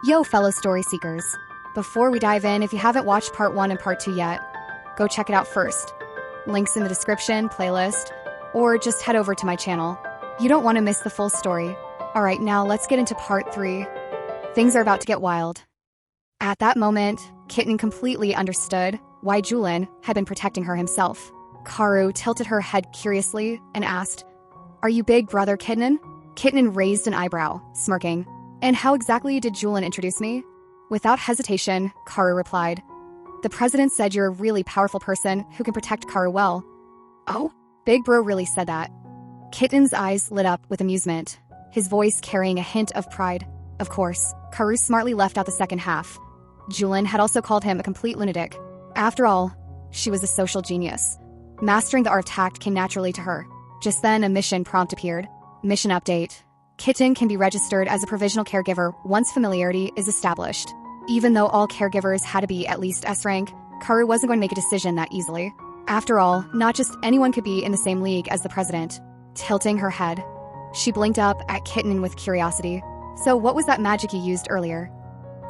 Yo, fellow story seekers. Before we dive in, if you haven't watched part 1 and part 2 yet, go check it out first. Links in the description, playlist, or just head over to my channel. You don't want to miss the full story. Alright, now let's get into part 3. Things are about to get wild. At that moment, Kitten completely understood why Julin had been protecting her himself. Karu tilted her head curiously and asked, "Are you big brother Kitten?" Kitten raised an eyebrow, smirking. "And how exactly did Julin introduce me?" Without hesitation, Karu replied, "The president said you're a really powerful person who can protect Karu well." "Oh? Big bro really said that?" Kitten's eyes lit up with amusement, his voice carrying a hint of pride. Of course, Karu smartly left out the second half. Julin had also called him a complete lunatic. After all, she was a social genius. Mastering the art of tact came naturally to her. Just then, a mission prompt appeared. Mission update. Kitten can be registered as a provisional caregiver once familiarity is established. Even though all caregivers had to be at least S rank, Karu wasn't going to make a decision that easily. After all, not just anyone could be in the same league as the president. Tilting her head, she blinked up at Kitten with curiosity. "So what was that magic you used earlier?"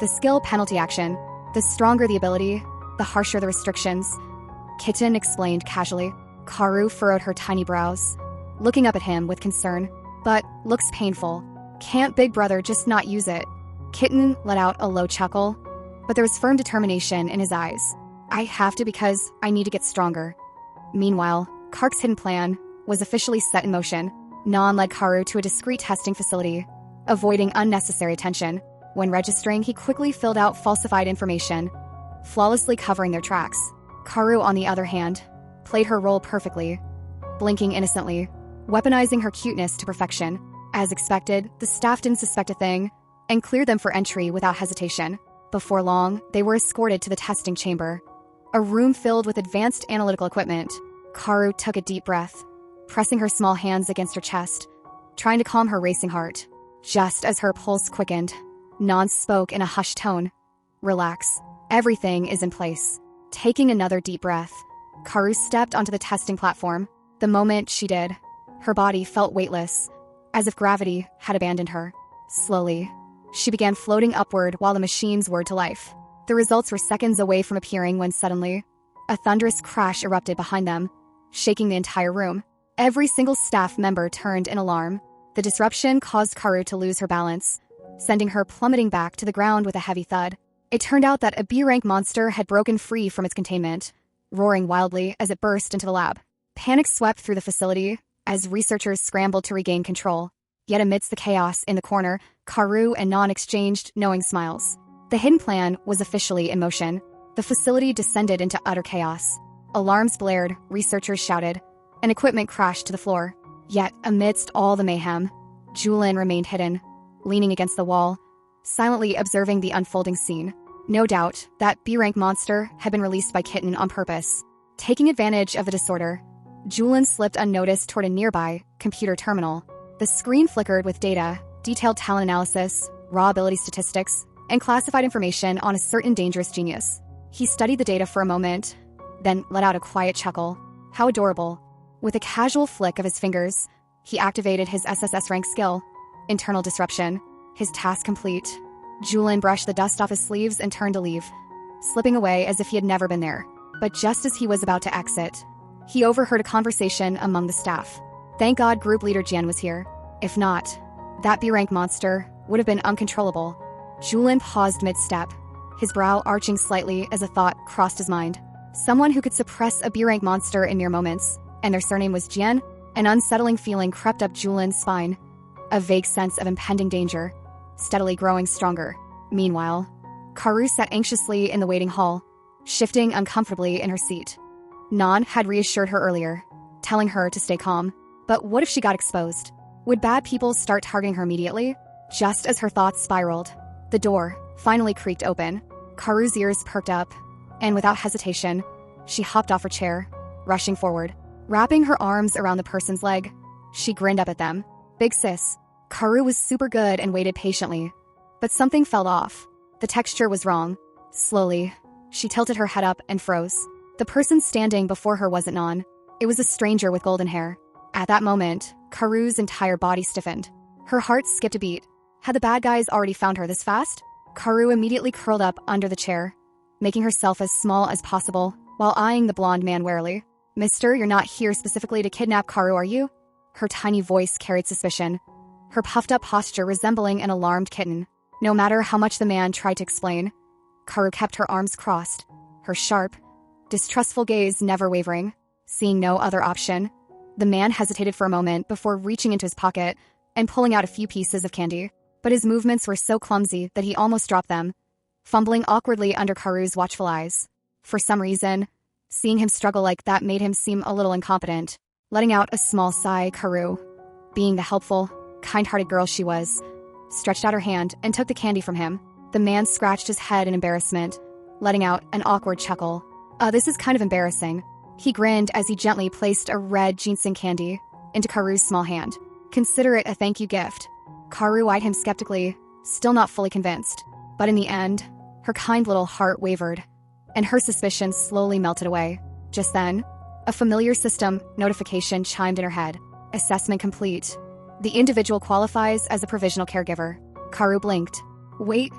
"The skill penalty action. The stronger the ability, the harsher the restrictions," Kitten explained casually. Karu furrowed her tiny brows, looking up at him with concern. "But looks painful. Can't Big Brother just not use it?" Kitten let out a low chuckle, but there was firm determination in his eyes. "I have to because I need to get stronger." Meanwhile, Kark's hidden plan was officially set in motion. Nan led Karu to a discreet testing facility, avoiding unnecessary attention. When registering, he quickly filled out falsified information, flawlessly covering their tracks. Karu, on the other hand, played her role perfectly, blinking innocently, weaponizing her cuteness to perfection. As expected, the staff didn't suspect a thing and cleared them for entry without hesitation. Before long, they were escorted to the testing chamber, a room filled with advanced analytical equipment. Karu took a deep breath, pressing her small hands against her chest, trying to calm her racing heart. Just as her pulse quickened, Nan spoke in a hushed tone. "Relax. Everything is in place." Taking another deep breath, Karu stepped onto the testing platform. The moment she did, her body felt weightless, as if gravity had abandoned her. Slowly, she began floating upward while the machines whirred to life. The results were seconds away from appearing when suddenly, a thunderous crash erupted behind them, shaking the entire room. Every single staff member turned in alarm. The disruption caused Karu to lose her balance, sending her plummeting back to the ground with a heavy thud. It turned out that a B-rank monster had broken free from its containment, roaring wildly as it burst into the lab. Panic swept through the facility as researchers scrambled to regain control. Yet amidst the chaos in the corner, Karu and Nan exchanged knowing smiles. The hidden plan was officially in motion. The facility descended into utter chaos. Alarms blared, researchers shouted, and equipment crashed to the floor. Yet, amidst all the mayhem, Julin remained hidden, leaning against the wall, silently observing the unfolding scene. No doubt, that B-rank monster had been released by Kitten on purpose. Taking advantage of the disorder, Julin slipped unnoticed toward a nearby computer terminal. The screen flickered with data, detailed talent analysis, raw ability statistics, and classified information on a certain dangerous genius. He studied the data for a moment, then let out a quiet chuckle. How adorable. With a casual flick of his fingers, he activated his SSS rank skill, Internal Disruption. His task complete, Julin brushed the dust off his sleeves and turned to leave, slipping away as if he had never been there. But just as he was about to exit, he overheard a conversation among the staff. Thank God Group Leader Jian was here. If not, that B-rank monster would have been uncontrollable. Julin paused mid-step, his brow arching slightly as a thought crossed his mind. Someone who could suppress a B-rank monster in mere moments, and their surname was Jian? An unsettling feeling crept up Julin's spine, a vague sense of impending danger, steadily growing stronger. Meanwhile, Karu sat anxiously in the waiting hall, shifting uncomfortably in her seat. Nan had reassured her earlier, telling her to stay calm. But what if she got exposed? Would bad people start targeting her immediately? Just as her thoughts spiraled, the door finally creaked open. Karu's ears perked up, and without hesitation, she hopped off her chair, rushing forward. Wrapping her arms around the person's leg, she grinned up at them. "Big sis." Karu was super good and waited patiently, but something felt off. The texture was wrong. Slowly, she tilted her head up and froze. The person standing before her wasn't Nan. It was a stranger with golden hair. At that moment, Karu's entire body stiffened. Her heart skipped a beat. Had the bad guys already found her this fast? Karu immediately curled up under the chair, making herself as small as possible while eyeing the blonde man warily. "Mister, you're not here specifically to kidnap Karu, are you?" Her tiny voice carried suspicion, her puffed-up posture resembling an alarmed kitten. No matter how much the man tried to explain, Karu kept her arms crossed, her sharp, distrustful gaze never wavering. Seeing no other option, the man hesitated for a moment before reaching into his pocket and pulling out a few pieces of candy. But his movements were so clumsy that he almost dropped them, fumbling awkwardly under Karu's watchful eyes. For some reason, seeing him struggle like that made him seem a little incompetent. Letting out a small sigh, Karu, being the helpful, kind-hearted girl she was, stretched out her hand and took the candy from him. The man scratched his head in embarrassment, letting out an awkward chuckle. This is kind of embarrassing." He grinned as he gently placed a red ginseng candy into Karu's small hand. "Consider it a thank you gift." Karu eyed him skeptically, still not fully convinced. But in the end, her kind little heart wavered, and her suspicions slowly melted away. Just then, a familiar system notification chimed in her head. "Assessment complete. The individual qualifies as a provisional caregiver." Karu blinked. Wait,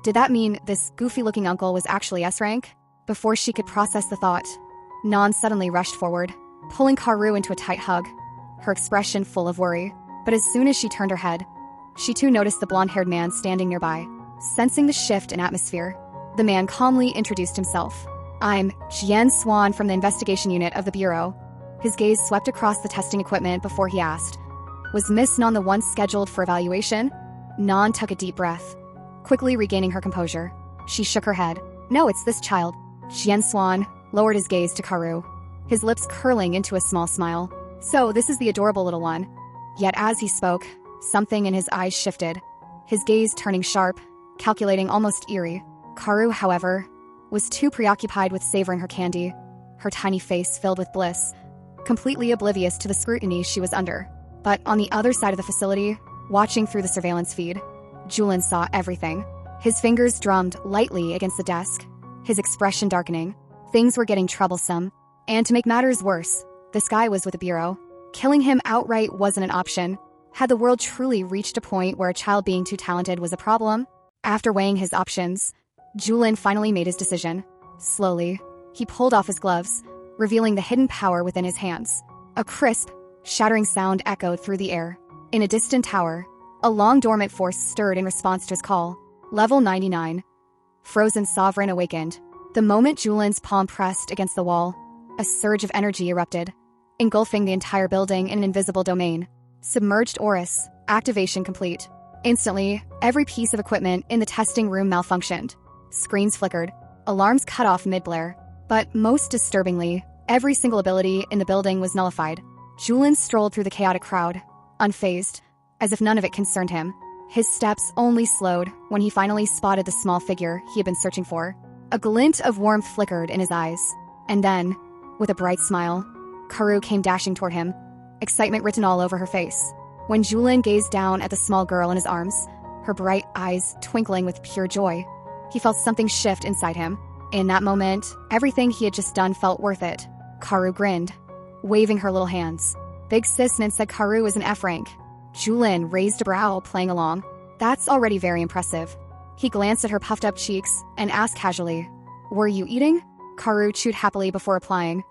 did that mean this goofy-looking uncle was actually S-rank? Before she could process the thought, Nan suddenly rushed forward, pulling Karu into a tight hug, her expression full of worry. But as soon as she turned her head, she too noticed the blonde-haired man standing nearby. Sensing the shift in atmosphere, the man calmly introduced himself. "I'm Jian Swan from the investigation unit of the Bureau." His gaze swept across the testing equipment before he asked, "Was Miss Nan the one scheduled for evaluation?" Nan took a deep breath, quickly regaining her composure. She shook her head. "No, it's this child." Jian Swan lowered his gaze to Karu, his lips curling into a small smile. "So, this is the adorable little one." Yet as he spoke, something in his eyes shifted, his gaze turning sharp, calculating, almost eerie. Karu, however, was too preoccupied with savoring her candy, her tiny face filled with bliss, completely oblivious to the scrutiny she was under. But on the other side of the facility, watching through the surveillance feed, Julian saw everything. His fingers drummed lightly against the desk, his expression darkening. Things were getting troublesome. And to make matters worse, this guy was with the Bureau. Killing him outright wasn't an option. Had the world truly reached a point where a child being too talented was a problem? After weighing his options, Julian finally made his decision. Slowly, he pulled off his gloves, revealing the hidden power within his hands. A crisp, shattering sound echoed through the air. In a distant tower, a long-dormant force stirred in response to his call. Level 99. Frozen Sovereign awakened. The moment Julian's palm pressed against the wall, a surge of energy erupted, engulfing the entire building in an invisible domain. Submerged Oris, activation complete. Instantly, every piece of equipment in the testing room malfunctioned. Screens flickered, alarms cut off mid-blare. But most disturbingly, every single ability in the building was nullified. Julian strolled through the chaotic crowd, unfazed, as if none of it concerned him. His steps only slowed when he finally spotted the small figure he had been searching for. A glint of warmth flickered in his eyes, and then, with a bright smile, Karu came dashing toward him, excitement written all over her face. When Julian gazed down at the small girl in his arms, her bright eyes twinkling with pure joy, he felt something shift inside him. In that moment, everything he had just done felt worth it. Karu grinned, waving her little hands. Big Sis Nin said Karu was an F rank. Julian raised a brow, playing along. That's already very impressive. He glanced at her puffed-up cheeks and asked casually, "Were you eating?" Karu chewed happily before replying.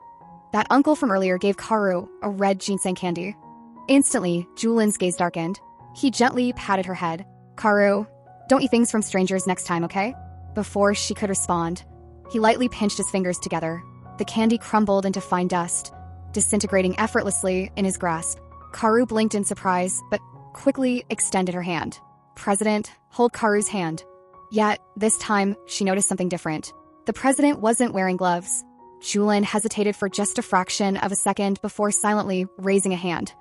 That uncle from earlier gave Karu a red ginseng candy. Instantly, Julian's gaze darkened. He gently patted her head. "Karu, don't eat things from strangers next time, okay?" Before she could respond, he lightly pinched his fingers together. The candy crumbled into fine dust, disintegrating effortlessly in his grasp. Karu blinked in surprise, but quickly extended her hand. "President, hold Karu's hand." Yet, this time, she noticed something different. The president wasn't wearing gloves. Julian hesitated for just a fraction of a second before silently raising a hand,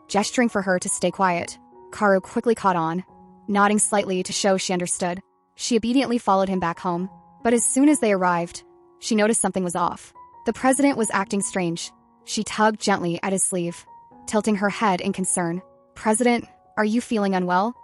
gesturing for her to stay quiet. Karu quickly caught on, nodding slightly to show she understood. She obediently followed him back home. But as soon as they arrived, she noticed something was off. The president was acting strange. She tugged gently at his sleeve, tilting her head in concern. "President, are you feeling unwell?"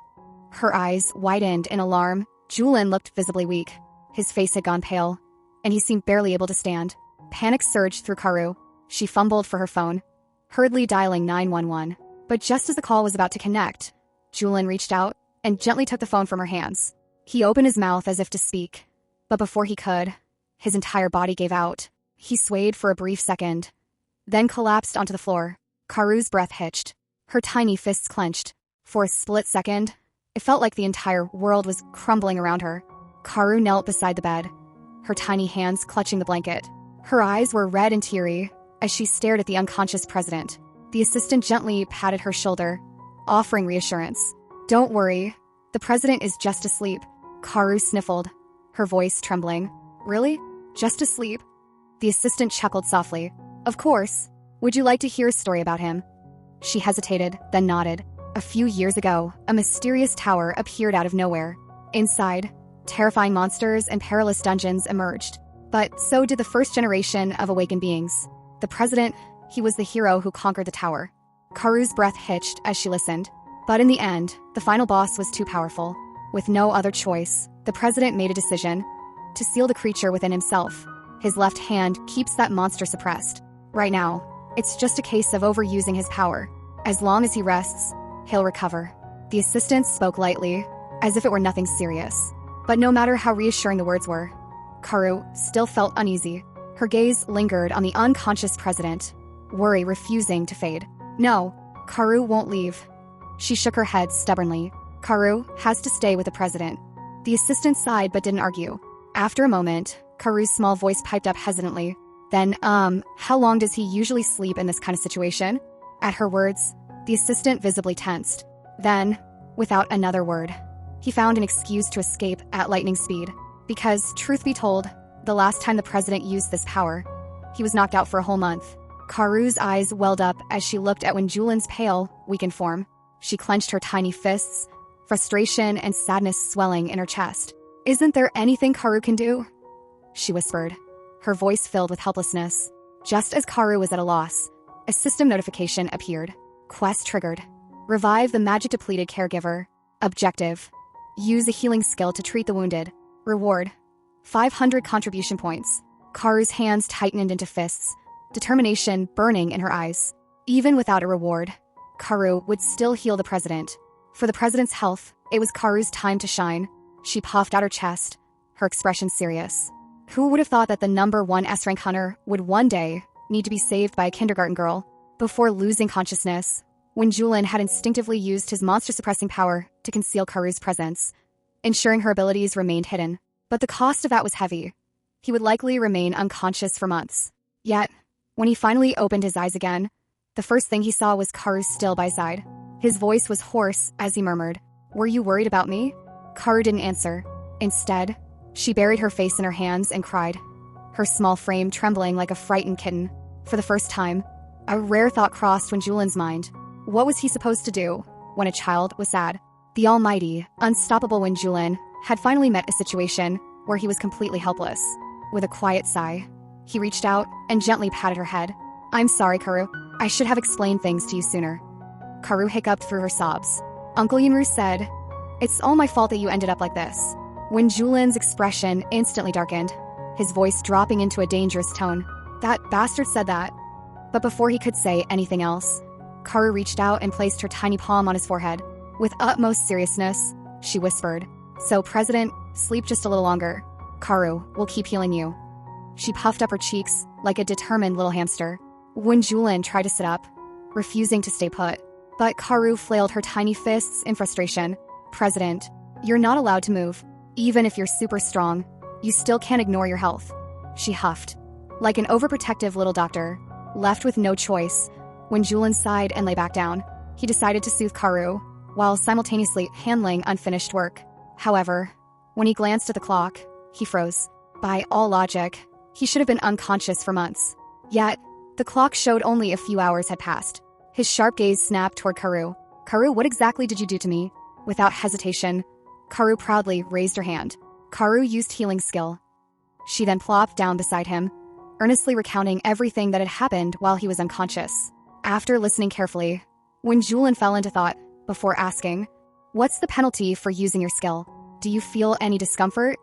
Her eyes widened in alarm. Julian looked visibly weak. His face had gone pale, and he seemed barely able to stand. Panic surged through Karu. She fumbled for her phone, hurriedly dialing 911. But just as the call was about to connect, Julian reached out and gently took the phone from her hands. He opened his mouth as if to speak, but before he could, his entire body gave out. He swayed for a brief second, then collapsed onto the floor. Karu's breath hitched, her tiny fists clenched. For a split second, it felt like the entire world was crumbling around her. Karu knelt beside the bed, her tiny hands clutching the blanket. Her eyes were red and teary as she stared at the unconscious president. The assistant gently patted her shoulder, offering reassurance. "Don't worry, the president is just asleep." Karu sniffled, her voice trembling. "Really? Just asleep?" The assistant chuckled softly. "Of course. Would you like to hear a story about him?" She hesitated, then nodded. A few years ago, a mysterious tower appeared out of nowhere. Inside, terrifying monsters and perilous dungeons emerged. But so did the first generation of awakened beings. The president, he was the hero who conquered the tower. Karu's breath hitched as she listened. But in the end, the final boss was too powerful. With no other choice, the president made a decision to seal the creature within himself. His left hand keeps that monster suppressed. Right now, it's just a case of overusing his power. As long as he rests, he'll recover. The assistant spoke lightly, as if it were nothing serious. But no matter how reassuring the words were, Karu still felt uneasy. Her gaze lingered on the unconscious president, worry refusing to fade. "No, Karu won't leave." She shook her head stubbornly. "Karu has to stay with the president." The assistant sighed but didn't argue. After a moment, Karu's small voice piped up hesitantly. Then, how long does he usually sleep in this kind of situation?" At her words, the assistant visibly tensed. Then, without another word, he found an excuse to escape at lightning speed. Because, truth be told, the last time the president used this power, he was knocked out for a whole month. Karu's eyes welled up as she looked at Wenjulin's pale, weakened form. She clenched her tiny fists, frustration and sadness swelling in her chest. "Isn't there anything Karu can do?" she whispered, her voice filled with helplessness. Just as Karu was at a loss, a system notification appeared. Quest triggered. Revive the magic-depleted caregiver. Objective: use a healing skill to treat the wounded. Reward: 500 contribution points. Karu's hands tightened into fists, determination burning in her eyes. Even without a reward, Karu would still heal the president. For the president's health, it was Karu's time to shine. She puffed out her chest, her expression serious. Who would have thought that the #1 S-rank hunter would one day need to be saved by a kindergarten girl? Before losing consciousness, Wenjulin had instinctively used his monster-suppressing power to conceal Karu's presence, ensuring her abilities remained hidden. But the cost of that was heavy. He would likely remain unconscious for months. Yet, when he finally opened his eyes again, the first thing he saw was Karu still by his side. His voice was hoarse as he murmured, "Were you worried about me?" Karu didn't answer. Instead, she buried her face in her hands and cried, her small frame trembling like a frightened kitten. For the first time, a rare thought crossed Wenjulin's mind. What was he supposed to do when a child was sad? The almighty, unstoppable Wenjulin had finally met a situation where he was completely helpless. With a quiet sigh, he reached out and gently patted her head. "I'm sorry, Karu. I should have explained things to you sooner." Karu hiccuped through her sobs. Uncle Yunru said, "It's all my fault that you ended up like this." Wenjulin's expression instantly darkened, his voice dropping into a dangerous tone. "That bastard said that." But before he could say anything else, Karu reached out and placed her tiny palm on his forehead. With utmost seriousness, she whispered, "So, President, sleep just a little longer. Karu, we'll keep healing you." She puffed up her cheeks like a determined little hamster. Wenjulin tried to sit up, refusing to stay put. But Karu flailed her tiny fists in frustration. "President, you're not allowed to move. Even if you're super strong, you still can't ignore your health." She huffed, like an overprotective little doctor. Left with no choice, Wenjulin sighed and lay back down. He decided to soothe Karu, while simultaneously handling unfinished work. However, when he glanced at the clock, he froze. By all logic, he should have been unconscious for months. Yet, the clock showed only a few hours had passed. His sharp gaze snapped toward Karu. "Karu, what exactly did you do to me?" Without hesitation, Karu proudly raised her hand. Karu used healing skill. She then plopped down beside him, earnestly recounting everything that had happened while he was unconscious. After listening carefully, Wenjulin fell into thought before asking, "What's the penalty for using your skill? Do you feel any discomfort?"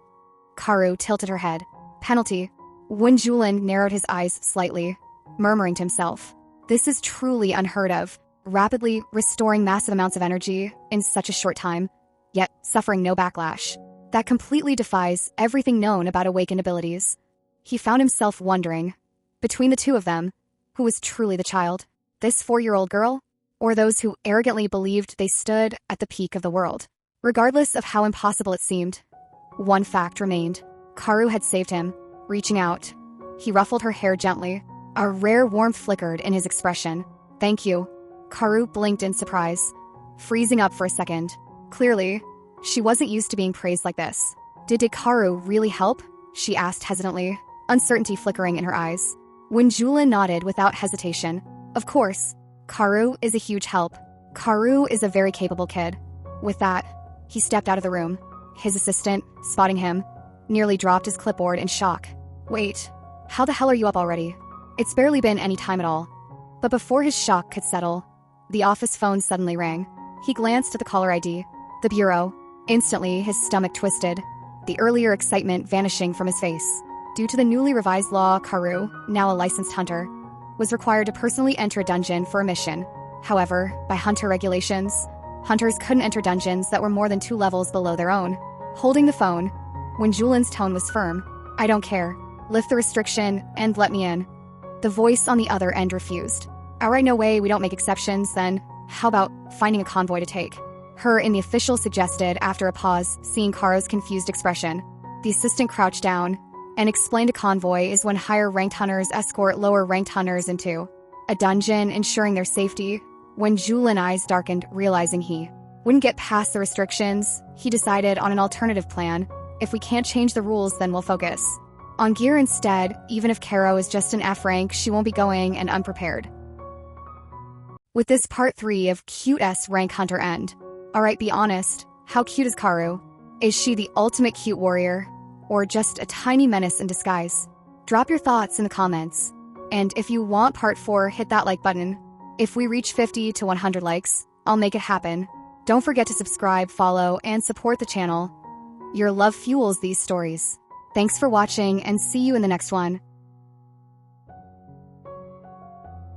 Karu tilted her head. "Penalty?" Wenjulin narrowed his eyes slightly, murmuring to himself, "This is truly unheard of, rapidly restoring massive amounts of energy in such a short time, yet suffering no backlash." that completely defies everything known about awakened abilities. He found himself wondering, between the two of them, who was truly the child, this 4-year-old girl, or those who arrogantly believed they stood at the peak of the world. Regardless of how impossible it seemed, one fact remained. Karu had saved him. Reaching out, he ruffled her hair gently. A rare warmth flickered in his expression. "Thank you." Karu blinked in surprise, freezing up for a second. Clearly, she wasn't used to being praised like this. Did Karu really help? She asked hesitantly, uncertainty flickering in her eyes. Winjula nodded without hesitation. Of course, Karu is a huge help. Karu is a very capable kid. With that, he stepped out of the room. His assistant, spotting him, nearly dropped his clipboard in shock. "Wait, how the hell are you up already? It's barely been any time at all." But before his shock could settle, the office phone suddenly rang. He glanced at the caller ID. The bureau. Instantly, his stomach twisted, the earlier excitement vanishing from his face. Due to the newly revised law, Karu, now a licensed hunter, was required to personally enter a dungeon for a mission. However, by hunter regulations, hunters couldn't enter dungeons that were more than 2 levels below their own. Holding the phone, when Julin's tone was firm, "I don't care. Lift the restriction and let me in." The voice on the other end refused. "Alright, no way, we don't make exceptions, then how about finding a convoy to take?" Her in the official suggested after a pause, seeing Karu's confused expression. The assistant crouched down and explained a convoy is when higher-ranked hunters escort lower-ranked hunters into a dungeon, ensuring their safety. When Julin's eyes darkened, realizing he wouldn't get past the restrictions, he decided on an alternative plan. "If we can't change the rules, then we'll focus on gear instead. Even if Karo is just an F rank, she won't be going and unprepared." With this part 3 of Cutest rank hunter end. Alright, be honest, how cute is Karu? Is she the ultimate cute warrior, or just a tiny menace in disguise? Drop your thoughts in the comments. And if you want part 4, hit that like button. If we reach 50 to 100 likes, I'll make it happen. Don't forget to subscribe, follow, and support the channel. Your love fuels these stories. Thanks for watching, and see you in the next one.